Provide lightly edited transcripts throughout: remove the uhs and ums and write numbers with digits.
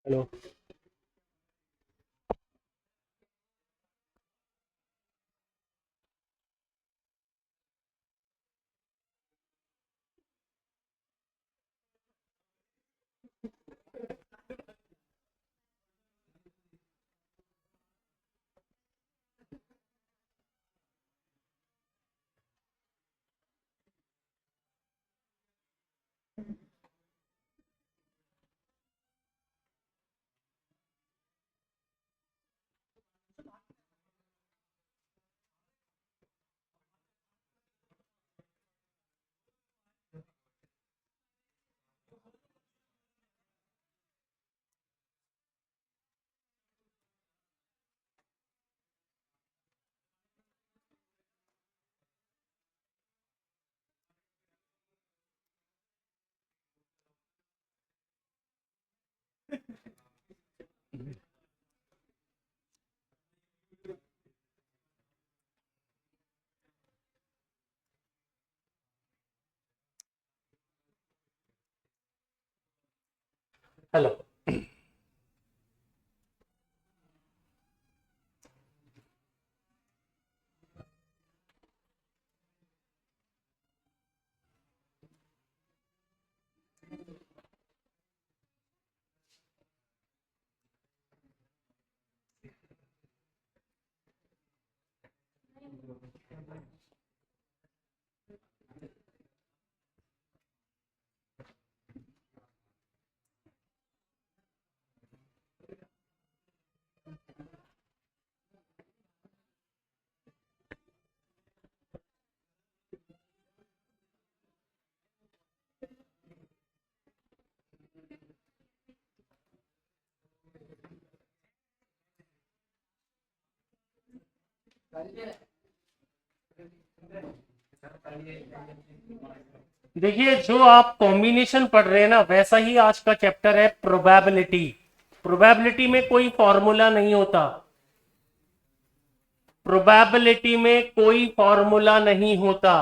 Hello. Hello. देखिए, जो आप कॉम्बिनेशन पढ़ रहे हैं ना, वैसा ही आज का चैप्टर है प्रोबेबिलिटी। प्रोबेबिलिटी में कोई फॉर्मूला नहीं होता। प्रोबेबिलिटी में कोई फॉर्मूला नहीं होता।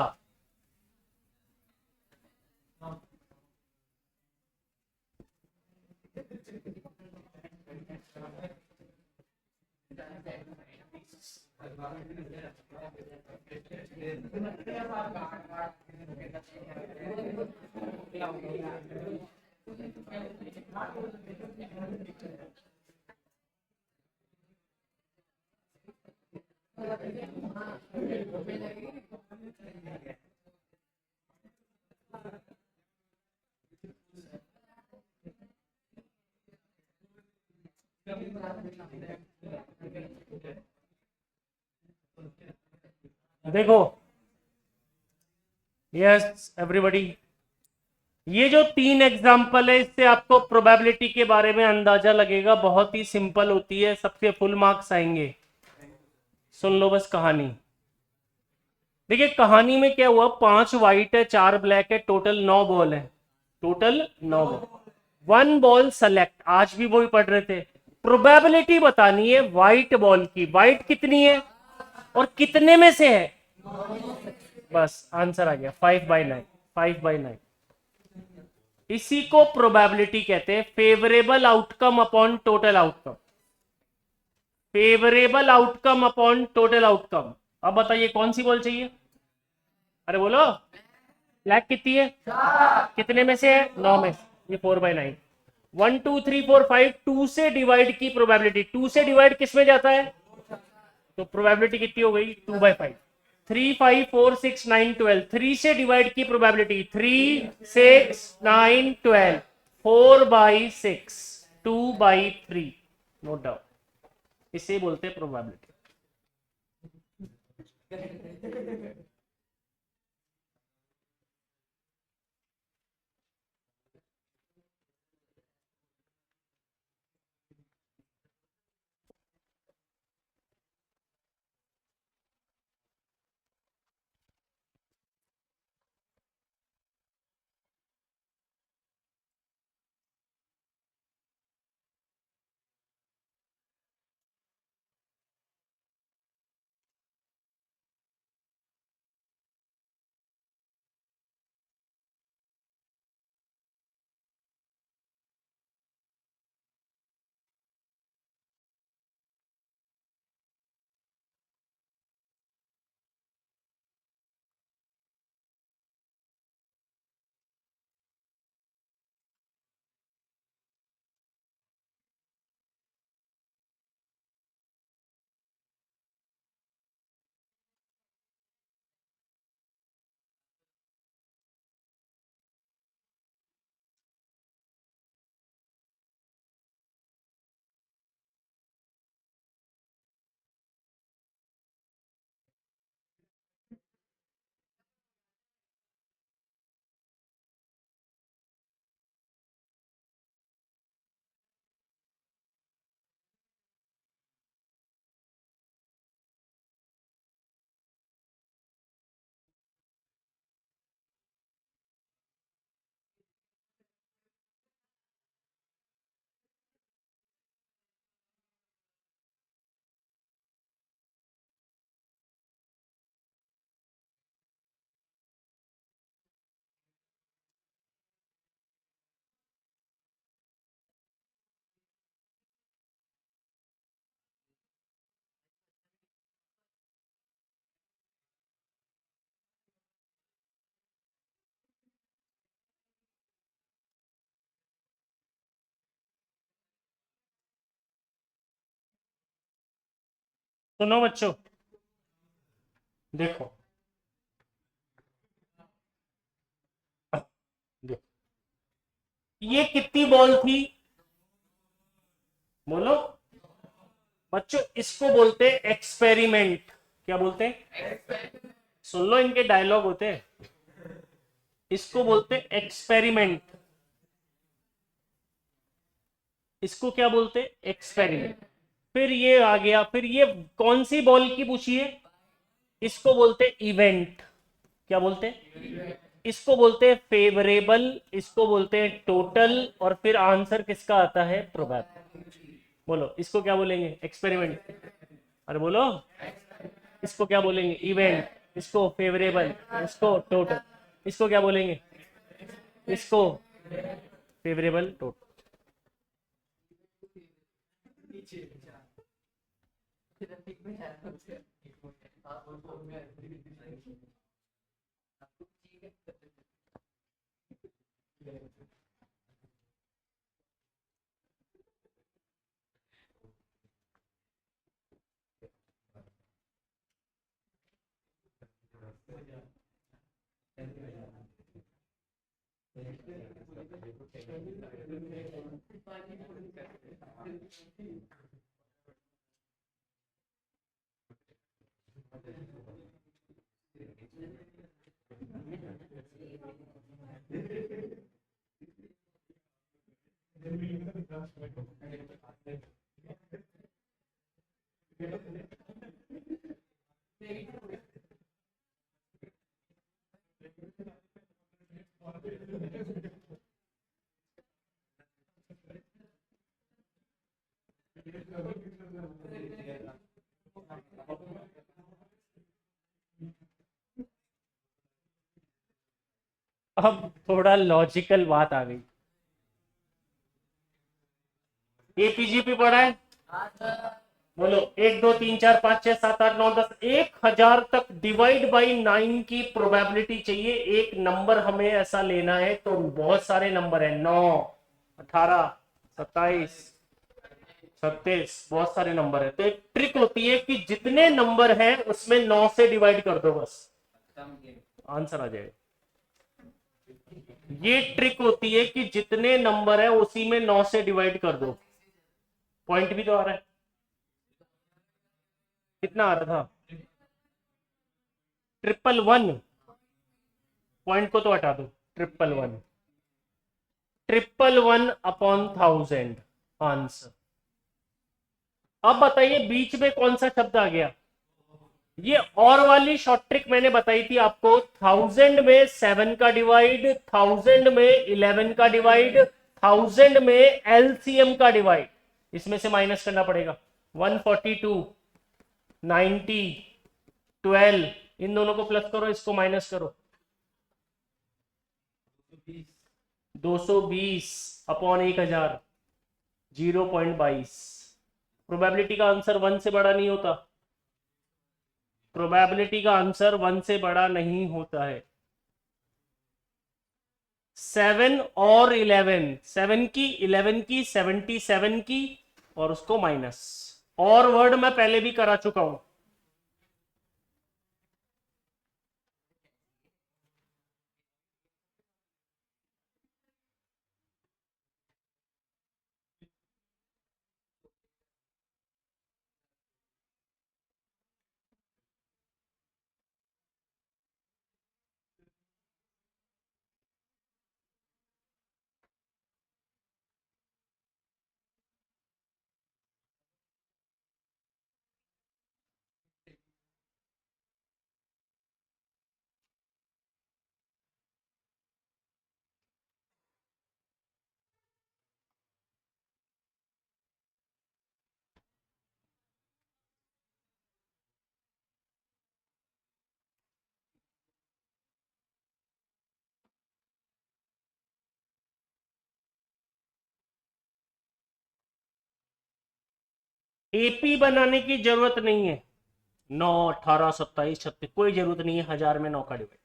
देखो, यस एवरीबॉडी, ये जो तीन एग्जाम्पल है, इससे आपको प्रोबेबिलिटी के बारे में अंदाजा लगेगा। बहुत ही सिंपल होती है, सबके फुल मार्क्स आएंगे। सुन लो बस कहानी। देखिए, कहानी में क्या हुआ, 5 वाइट है, 4 ब्लैक है, टोटल 9 बॉल है। Total 9 ball. 1 बॉल सेलेक्ट, आज भी वही पढ़ रहे थे। प्रोबेबिलिटी बतानी है व्हाइट बॉल की। व्हाइट कितनी है और कितने में से है? बस आंसर आ गया, 5/9। 5/9। इसी को प्रोबेबिलिटी कहते हैं, favourable outcome upon total outcome. Favourable outcome upon total outcome. अब बताइए कौन सी बॉल चाहिए? अरे बोलो। ब्लैक कितनी है? कितने में से है? 9 में से। ये 4/9। 1 2 3 4 5, 2 से डिवाइड की प्रोबेबिलिटी। 2 से डिवाइड किस में जाता है? तो प्रोबेबिलिटी कितनी हो गई? 2/5। 3 5 4 6 9 12। 3 से डिवाइड की प्रोबेबिलिटी 3 6 9 12। 4/6। 2/3। Note down. इसे बोलते हैं प्रोबेबिलिटी। सुनो बच्चों, देखो देखो, ये कितनी बॉल थी, बोलो बच्चों। इसको बोलते हैं एक्सपेरिमेंट। क्या बोलते हैं? सुन लो, इनके डायलॉग होते हैं। इसको बोलते हैं एक्सपेरिमेंट। इसको क्या बोलते हैं? एक्सपेरिमेंट। फिर ये आ गया, फिर ये कौन सी बॉल की पूछी है? इसको बोलते हैं इवेंट। क्या बोलते हैं? इसको बोलते हैं फेवरेबल, इसको बोलते हैं टोटल, और फिर आंसर किसका आता है? प्रोबेबल। बोलो इसको क्या बोलेंगे? एक्सपेरिमेंट। अरे बोलो, इसको क्या बोलेंगे? इवेंट। इसको फेवरेबल, इसको टोटल। इसको क्या बोलेंगे? इसको फेवरेबल, टोटल। अब थोड़ा लॉजिकल बात आ गई। एपीजीपी पढ़ा है? बोलो, 1 2 3 4 5 6 7 8 9 10, 1000 तक डिवाइड बाई 9 की प्रोबेबिलिटी चाहिए। एक नंबर हमें ऐसा लेना है, तो बहुत सारे नंबर है, 9 18 27 36, बहुत सारे नंबर है। तो एक ट्रिक होती है कि जितने नंबर है उसमें 9 से डिवाइड कर दो, बस आंसर आ जाएगा। ये ट्रिक होती है कि जितने नंबर है उसी में 9 से डिवाइड कर दो। पॉइंट भी तो आ रहा है। कितना आ रहा था? 111। पॉइंट को तो हटा दो। 111, 111 अपॉन 1000 आंसर। अब बताइए बीच में कौन सा शब्द आ गया? ये और वाली शॉर्ट ट्रिक मैंने बताई थी आपको। 1000 में 7 का डिवाइड, 1000 में 11 का डिवाइड, 1000 में एलसीएम का डिवाइड। इसमें से माइनस करना पड़ेगा। 142, 90, 12, इन दोनों को प्लस करो, इसको माइनस करो। 220 अपॉन 1000, 0.22। प्रोबेबिलिटी का आंसर 1 से बड़ा नहीं होता। प्रोबेबिलिटी का आंसर 1 से बड़ा नहीं होता है। 7 और 11, 7 की, 11 की, 77 की, और उसको माइनस। और वर्ड मैं पहले भी करा चुका हूं। एपी बनाने की जरूरत नहीं है। 9 18 27 36, कोई जरूरत नहीं है 1000 में 9 का डिवाइड।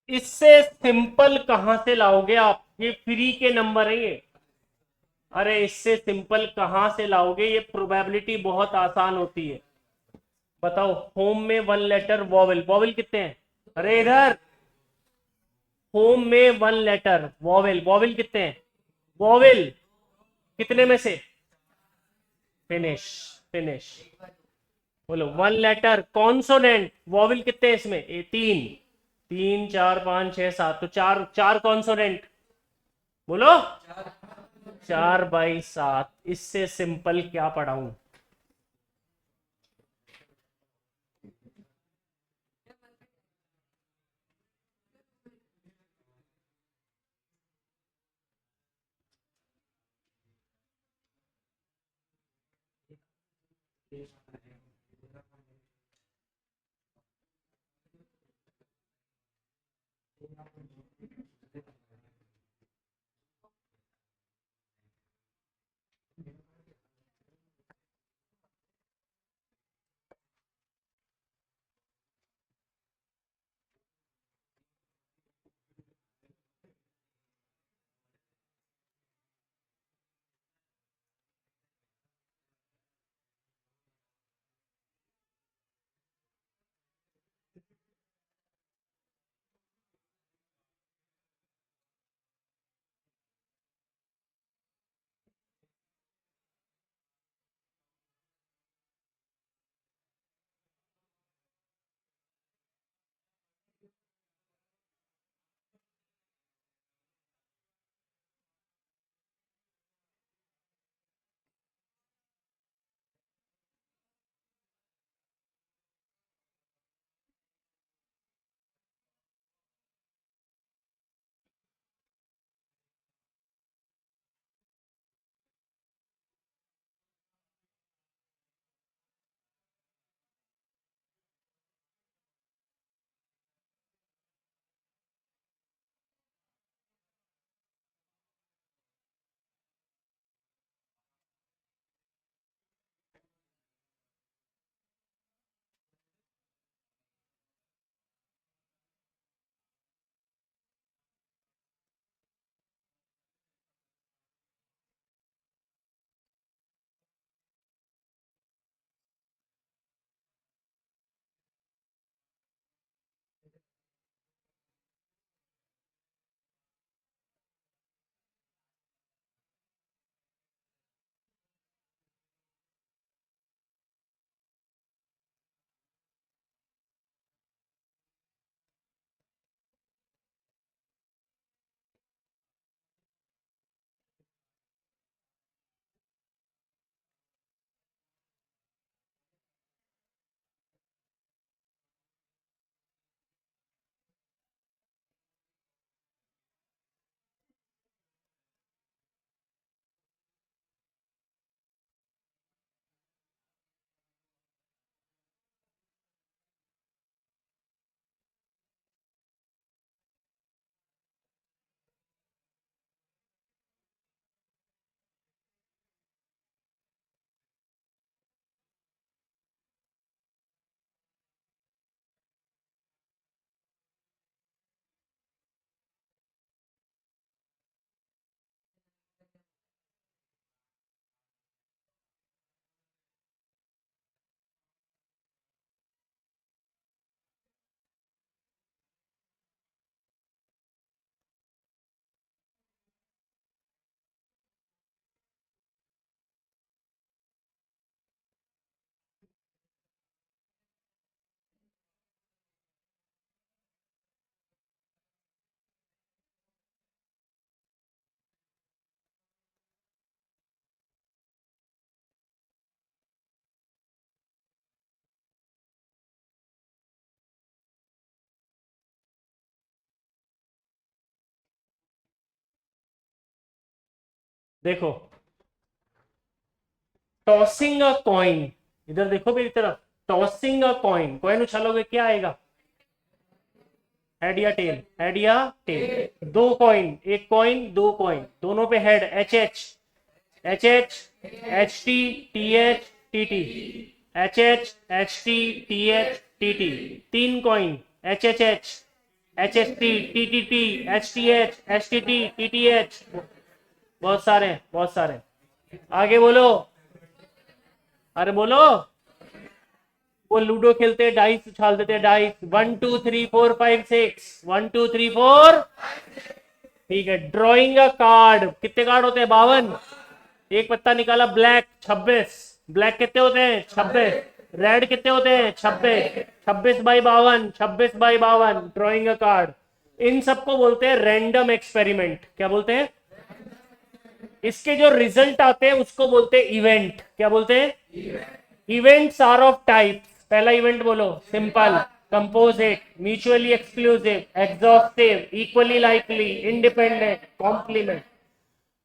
इससे सिंपल कहां से लाओगे आप? ये फ्री के नंबर है ये। अरे इससे सिंपल कहां से लाओगे? ये प्रोबेबिलिटी बहुत आसान होती है। बताओ, होम में वन लेटर वॉवेल, वॉवेल कितने हैं? अरे इधर, होम में वन लेटर वॉवेल, वॉवेल कितने हैं? वॉवेल कितने में से? Finish, finish. बोलो, वन लेटर कॉन्सोनेंट वॉवेल कितने हैं इसमें? ए तीन, तीन चार पाँच छह सात, तो चार, चार कॉन्सोनेंट। बोलो, 4/7। इससे सिंपल क्या पढ़ाऊं? देखो, टॉसिंग अ कॉइन, इधर देखो मेरी तरफ। टॉसिंग अ कॉइन, कॉइन उछालोगे क्या आएगा? हेड या टेल? हेड या टेल? दो कॉइन, एक कॉइन दो कॉइन, दोनों पे head, H H, H H, H T, T H, T T, H H, H T, T H, T T. तीन coin, H H H, HST, TTT, HTH, STT, TTH, बहुत सारे बहुत सारे। आगे बोलो, अरे बोलो। वो लूडो खेलते हैं, डाइस उछाल देते हैं, डाइस 1 2 3 4 5 6 1 2 3 4। ठीक है। ड्रॉइंग अ कार्ड, कितने कार्ड होते हैं? 52। एक पत्ता निकाला, ब्लैक 26। ब्लैक कितने होते हैं? 26। रेड कितने होते हैं? 26। 26 by 52, 26 by 52। Drawing a card. इन सबको बोलते हैं रैंडम एक्सपेरिमेंट। क्या बोलते हैं? इसके जो रिजल्ट आते हैं उसको बोलते हैं इवेंट। क्या बोलते हैं? Events are of types. पहला इवेंट बोलो, simple, composite, mutually exclusive, exhaustive, equally likely, independent, complement.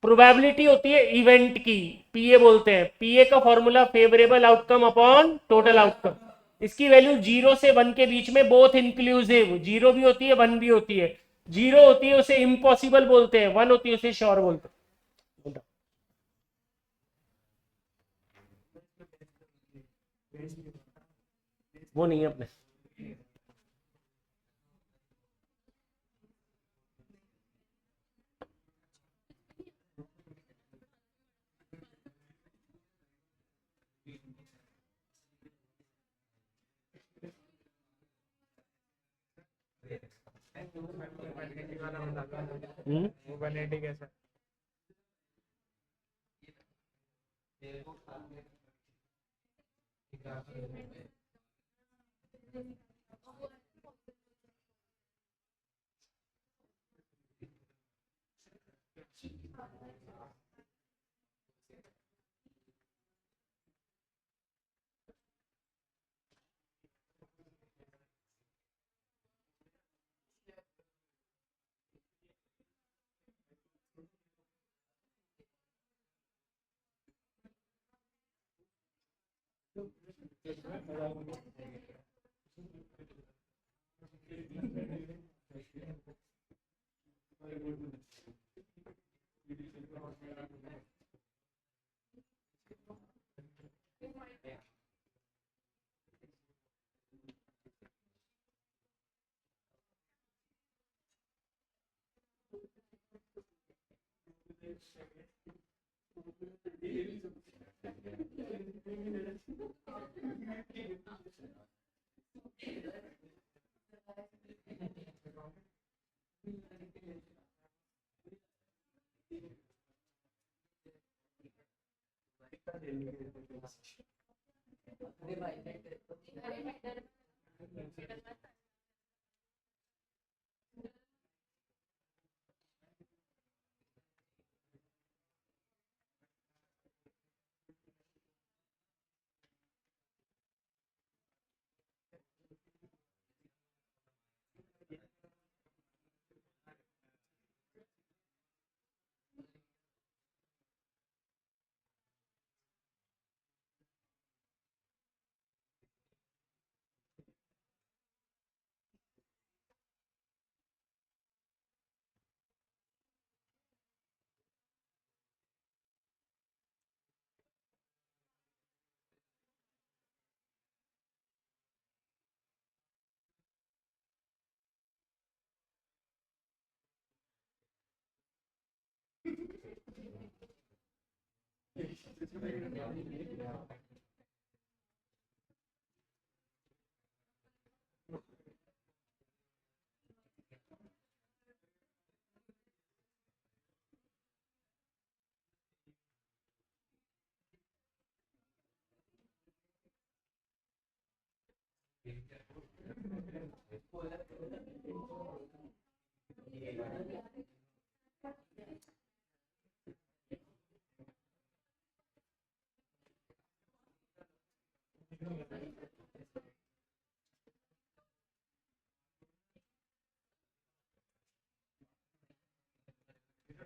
Probability होती है इवेंट की, पीए बोलते हैं। पीए का formula favourable outcome upon total outcome. इसकी वैल्यू 0 से 1 के बीच में, बोथ इंक्लूसिव, 0 भी होती है 1 भी होती है। 0 होती है उसे इम्पॉसिबल बोलते हैं, 1 होती है उसे श्योर बोलते हैं। वो नहीं है अपने। हम्म।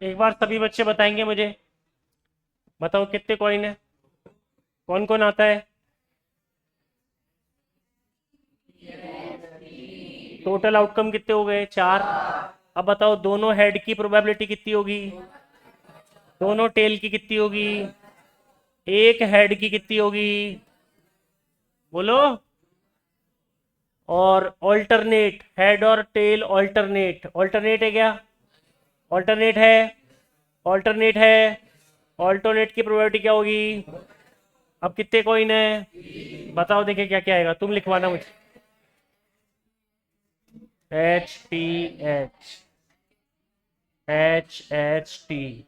एक बार सभी बच्चे बताएंगे मुझे, बताओ कितने कॉइन है? कौन कौन आता है? टोटल आउटकम कितने हो गए? 4। अब बताओ दोनों हेड की प्रोबेबिलिटी कितनी होगी? दोनों टेल की कितनी होगी? एक हेड की कितनी होगी? बोलो। और ऑल्टरनेट, हेड और टेल ऑल्टरनेट, ऑल्टरनेट है क्या? ऑल्टरनेट है, ऑल्टरनेट है। ऑल्टरनेट की प्रोबेबिलिटी क्या होगी? अब कितने कॉइन है बताओ, देखे क्या क्या आएगा, तुम लिखवाना मुझे। H T H, H H T,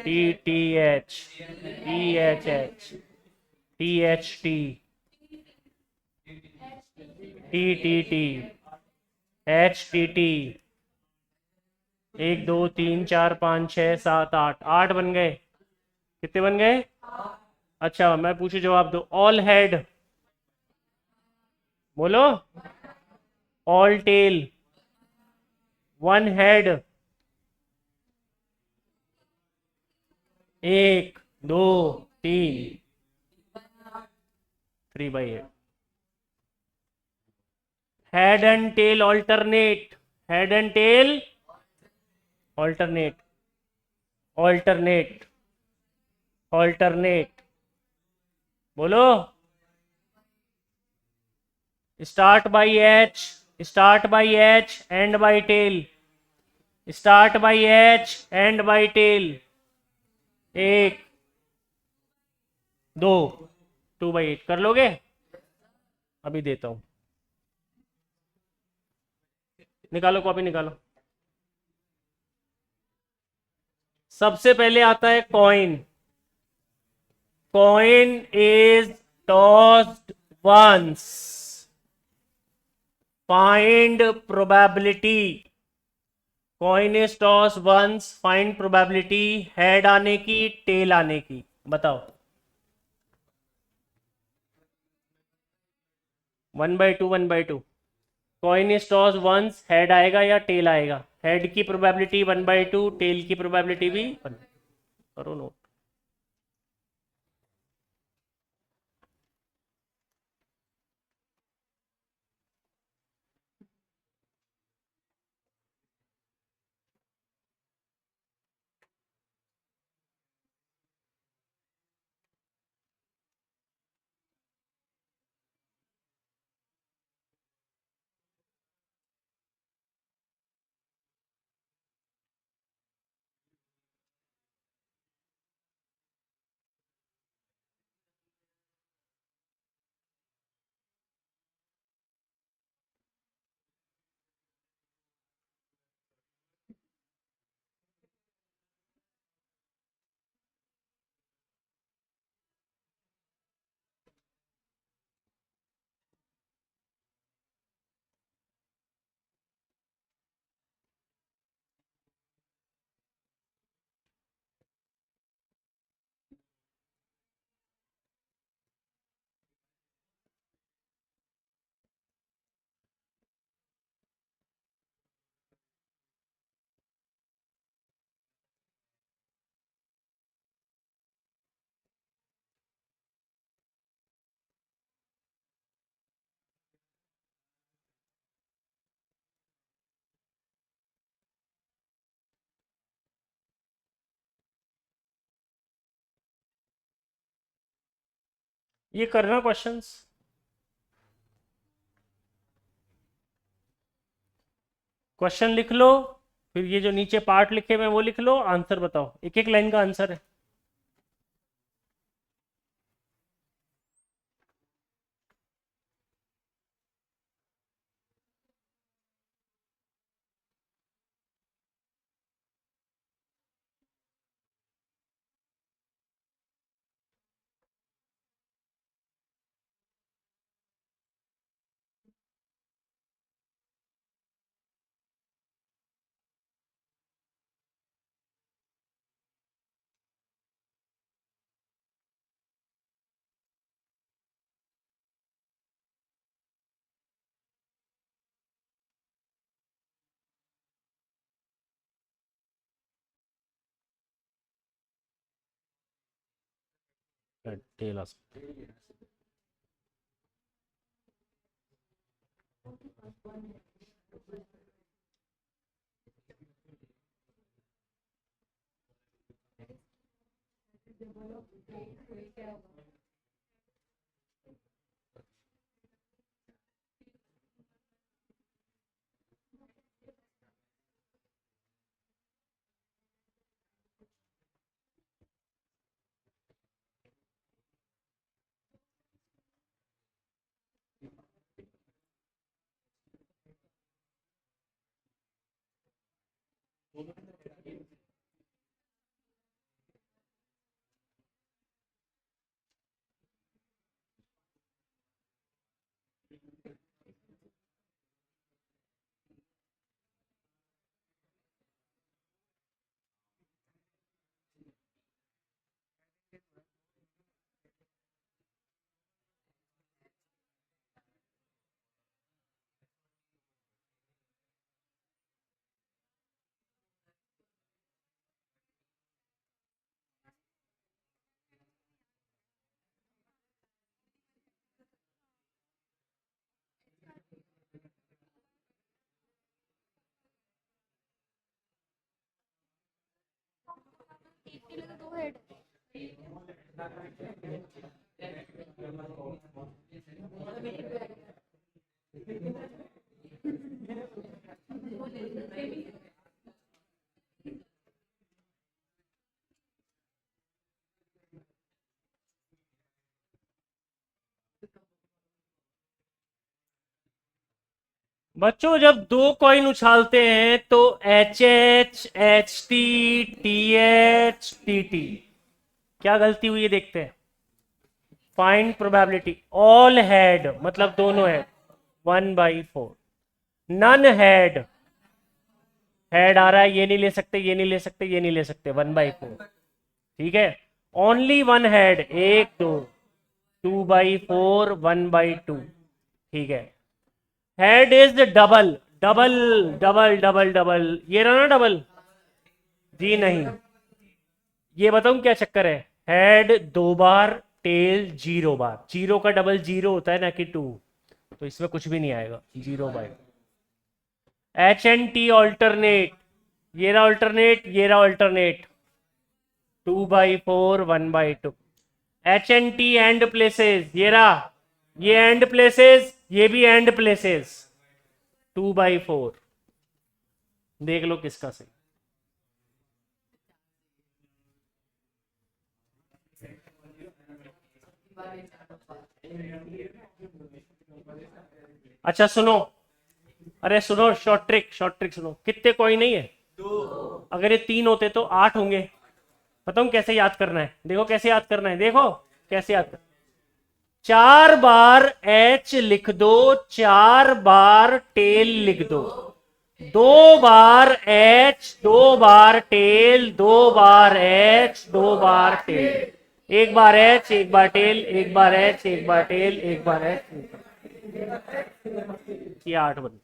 T T H, T H H, T H T, T T T, H T T. 1 2 3 4 5 6 7 8, 8 बन गए। कितने बन गए? अच्छा मैं पूछू, जवाब दो। ऑल हेड बोलो, all tail, one head, 1 2 3, 3/8। Head and tail alternate, head and tail alternate, alternate, alternate बोलो। Start by H, start by H and by tail, start by H and by tail. 1 2, 2/8 कर लोगे? अभी देता हूं, निकालो copy निकालो। सबसे पहले आता है coin, coin is tossed once, find probability. Coin is toss once, find probability. Head आने की, टेल आने की, बताओ। 1/2, 1/2। Coin is toss once, head आएगा या टेल आएगा? हेड की प्रोबेबिलिटी 1/2, टेल की प्रोबेबिलिटी भी 1। करो नोट। ये करना क्वेश्चंस, क्वेश्चन लिख लो, फिर ये जो नीचे पार्ट लिखे हुए हैं वो लिख लो, आंसर बताओ, एक एक लाइन का आंसर है। टेल आ सकते हैं। बच्चों जब दो कॉइन उछालते हैं तो HH, HT, TH, TT, क्या गलती हुई है देखते हैं। Find probability. ऑल हैड मतलब दोनों हैड 1/4। नन हैड, हैड आ रहा है, ये नहीं ले सकते, ये नहीं ले सकते, ये नहीं ले सकते, 1/4। ठीक है। ओनली वन हैड, एक दो, 2/4, 1/2। ठीक है। Head is double, double double double double, ये रहा ना डबल। जी नहीं, ये बताऊं क्या चक्कर है। हेड 2 बार, टेल 0 बार। जीरो का डबल जीरो होता है ना कि 2, तो इसमें कुछ भी नहीं आएगा, 0/2। HNT ऑल्टरनेट, ये रहा ऑल्टरनेट, ये रहा ऑल्टरनेट, 2/4, 1/2। HNT एंड प्लेसेस, ये रहा, ये एंड प्लेसेस, ये भी एंड प्लेसेस, 2/4। देख लो किसका सही। अच्छा सुनो, अरे सुनो, शॉर्ट ट्रिक, शॉर्ट ट्रिक सुनो। कितने कॉइन नहीं है? अगर ये 3 होते तो 8 होंगे। बताऊं कैसे याद करना है, देखो कैसे याद करना है, देखो कैसे याद कर। 4 बार H लिख दो, 4 बार टेल लिख दो। 2 बार H, 2 बार टेल, 2 बार H, 2 बार टेल। एक बार H, एक बार टेल, एक बार H, एक बार टेल, एक बार H। ये 8 बन।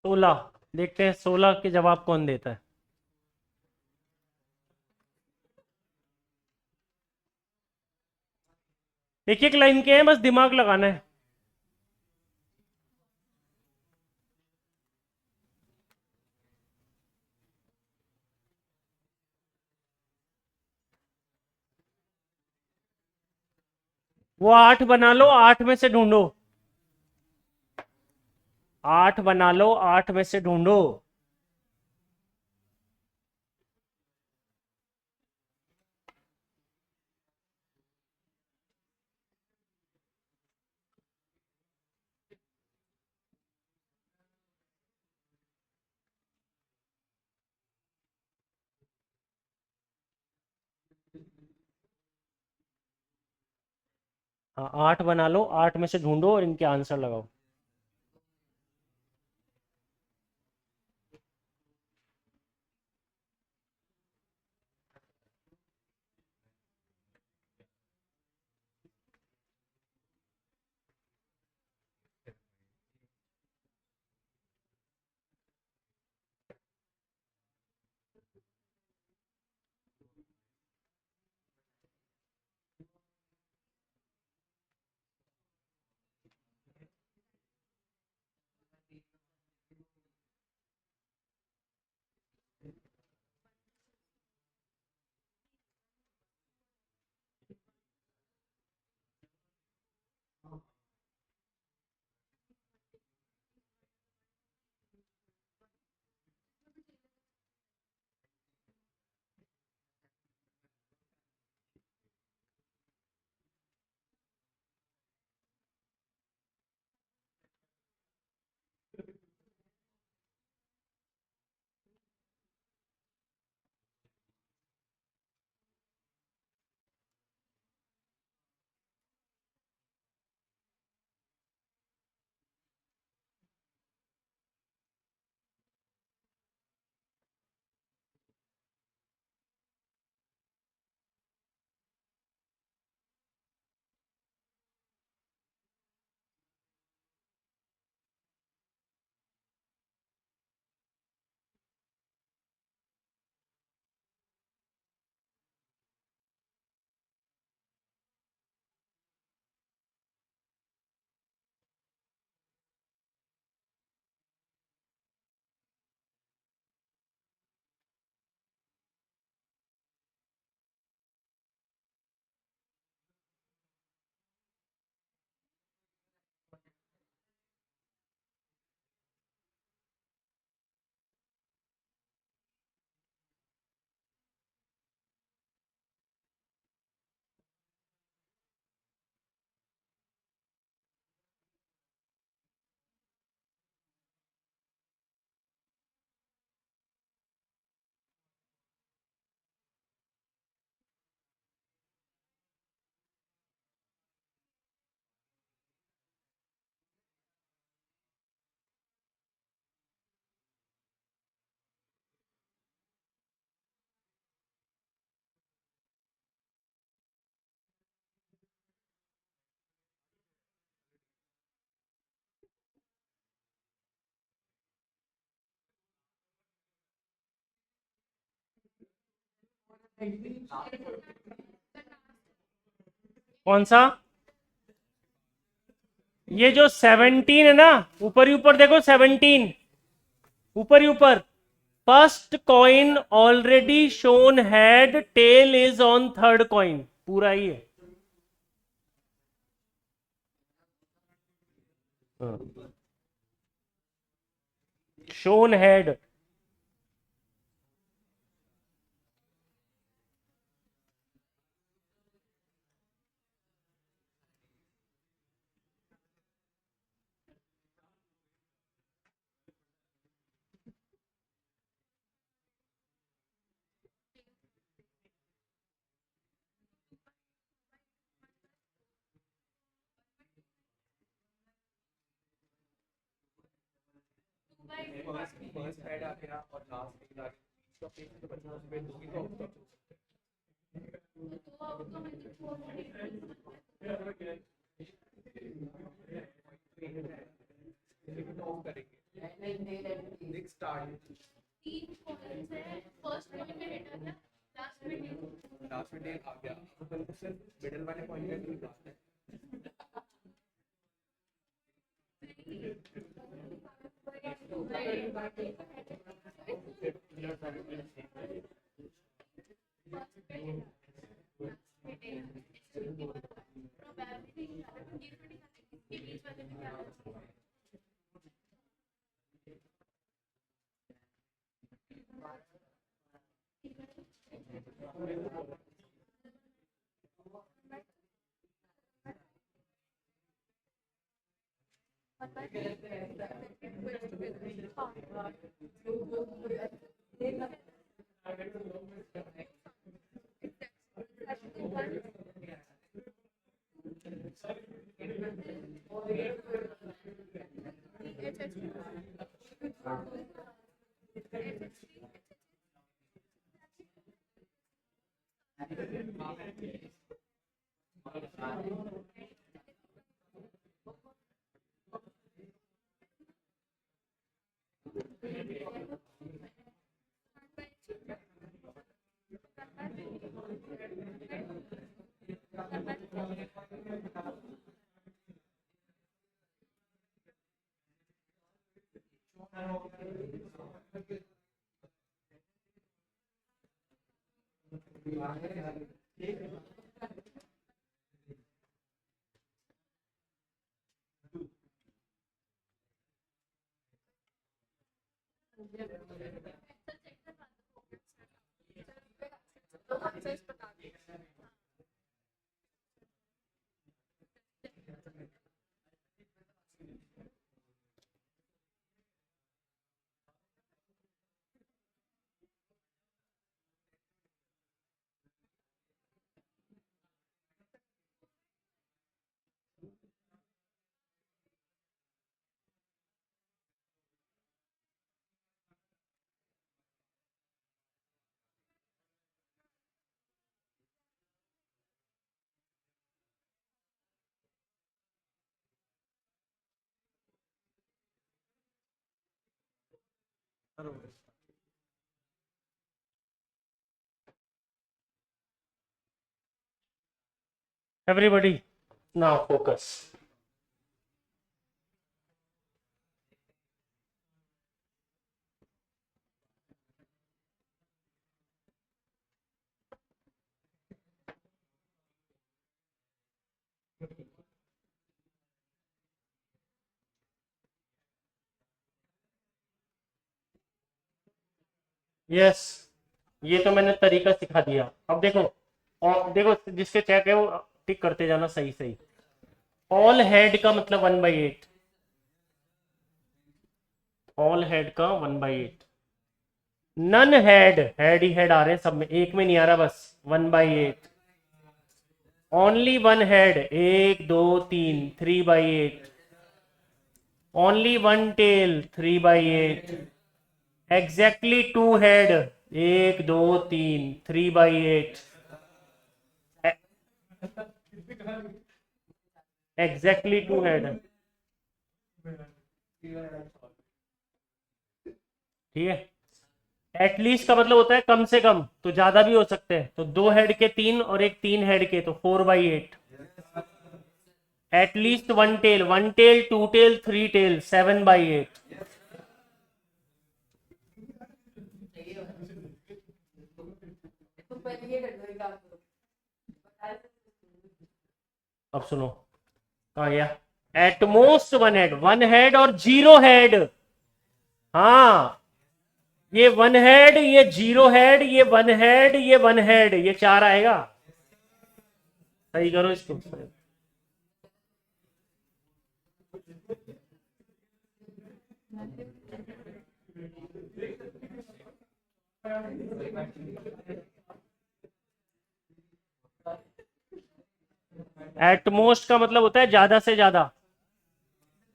16। देखते हैं 16 के जवाब कौन देता है। एक एक लाइन के हैं, बस दिमाग लगाना है। वो 8 बना लो, 8 में से ढूंढो। 8 बना लो, 8 में से ढूंढो। हाँ, 8 बना लो, 8 में से ढूंढो और इनके आंसर लगाओ। कौन सा? ये जो 17 है ना, ऊपर ही ऊपर देखो 17, ऊपर ही ऊपर। First coin already shown head, tail is on third coin, पूरा ही है। Shown head. तीन पॉइंट्स है, फर्स्ट पॉइंट में हेड आता, लास्ट में टेल आ गया, मिडिल वाले पॉइंट में भी बात है। Everybody, now focus. यस, ये तो मैंने तरीका सिखा दिया। अब देखो, और देखो जिससे चेक है वो टिक करते जाना सही सही। ऑल हेड का मतलब 1/8, ऑल हेड का 1/8। नन हेड, हेड ही हेड आ रहे हैं सब में, एक में नहीं आ रहा बस 1/8। Only one head, 1 2 3 3/8। Only one tail 3/8। Exactly two head, 1 2 3 3/8। Exactly two head, ठीक है। एटलीस्ट का मतलब होता है कम से कम, तो ज्यादा भी हो सकते हैं। तो 2 हेड के 3 और एक 3 हेड के, तो 4/8। At least one tail, 1 tail 2 tail 3 tail 7/8। अब सुनो, कहा गया? एटमोस्ट वन हेड और 0 हेड। हाँ, ये 1 हेड, ये 0 हेड, ये 1 हेड, ये 1 हेड, ये 4 आएगा। सही करो इसको। एटमोस्ट का मतलब होता है ज्यादा से ज्यादा।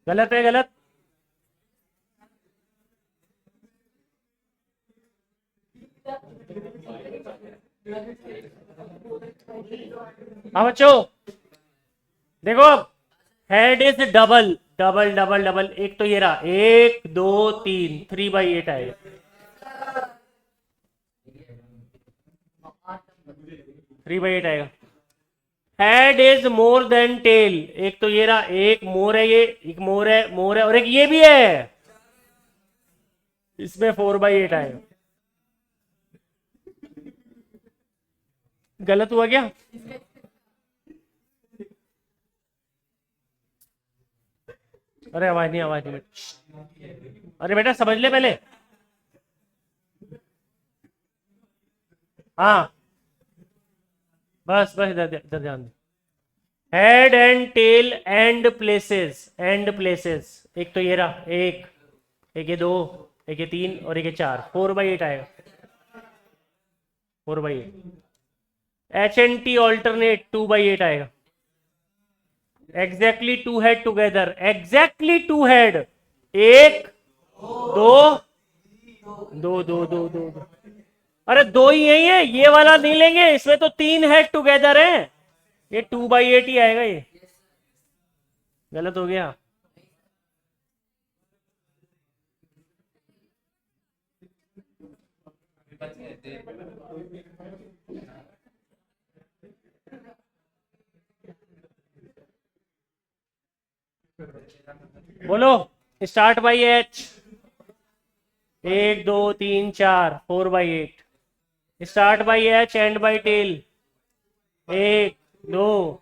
गलत है, गलत। हाँ बच्चों, देखो अब head is double, double double double, एक तो ये रहा, 1 2 3, 3/8 आएगा। 3/8 आएगा। Head is more than tail, एक तो ये रहा, एक मोर है, ये एक मोर है और एक ये भी है, इसमें 4/8 आएगा। गलत हुआ क्या? अरे आवाज नहीं, आवाज नहीं। अरे बेटा समझ ले पहले। हाँ बस बस, इधर इधर ध्यान दे। Head and tail and places, एक तो ये रहा, एक ये 2, एक ये 3 और एक ये 4, 4/8 आएगा। 4/8। एच एंड टी ऑल्टरनेट, 2/8 आएगा। Exactly two head together, exactly two head, 1 2 2 2 2 2 2। अरे दो ही यही है, ये वाला नहीं लेंगे, इसमें तो 3 हेड टुगेदर है, ये 2/8 ही आएगा। ये गलत हो गया। बोलो, start by H, 1 2 3 4, 4/8। Start by H and by tail, 1 2,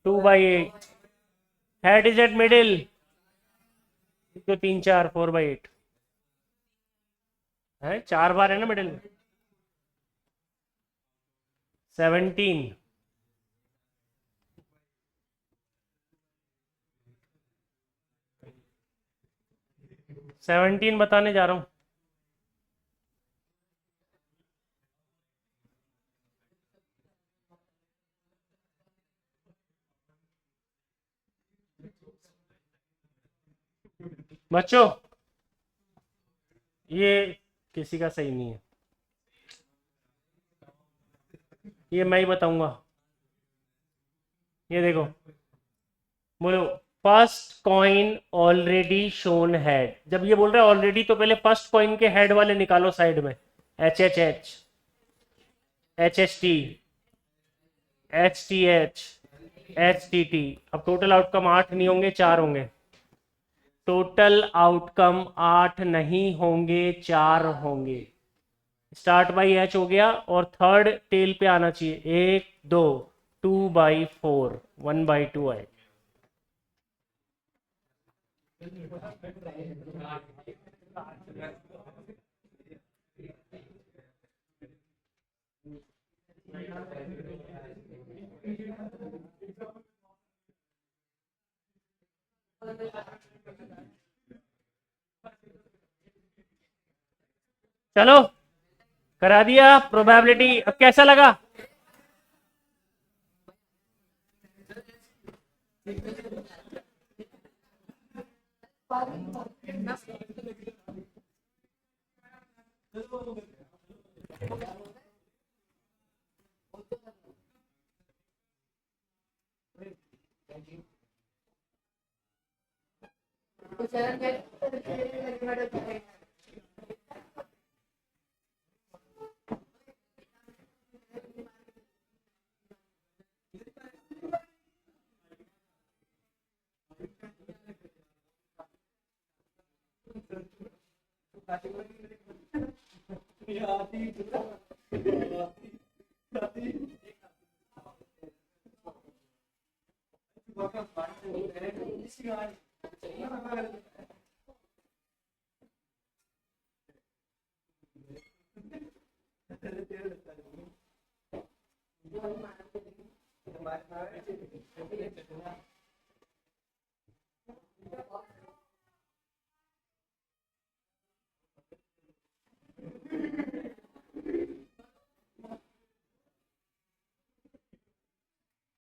2/8। Head is at middle, 2 3 4, 4/8 है, 4 बार है ना मिडिल में। 17, 17 बताने जा रहा हूं। बच्चों ये किसी का सही नहीं है, ये मैं ही बताऊंगा। ये देखो, बोलो, first coin already shown head. जब ये बोल रहा है ऑलरेडी, तो पहले फर्स्ट कॉइन के हेड वाले निकालो साइड में, H H H, H H T, H T H, H T T. अब टोटल आउटकम 8 नहीं होंगे, 4 होंगे। टोटल आउटकम 8 नहीं होंगे, 4 होंगे। स्टार्ट बाई एच हो गया, और थर्ड टेल पे आना चाहिए, 1 2, 2/4, 1/2 आए। चलो करा दिया प्रोबेबिलिटी। अब कैसा लगा?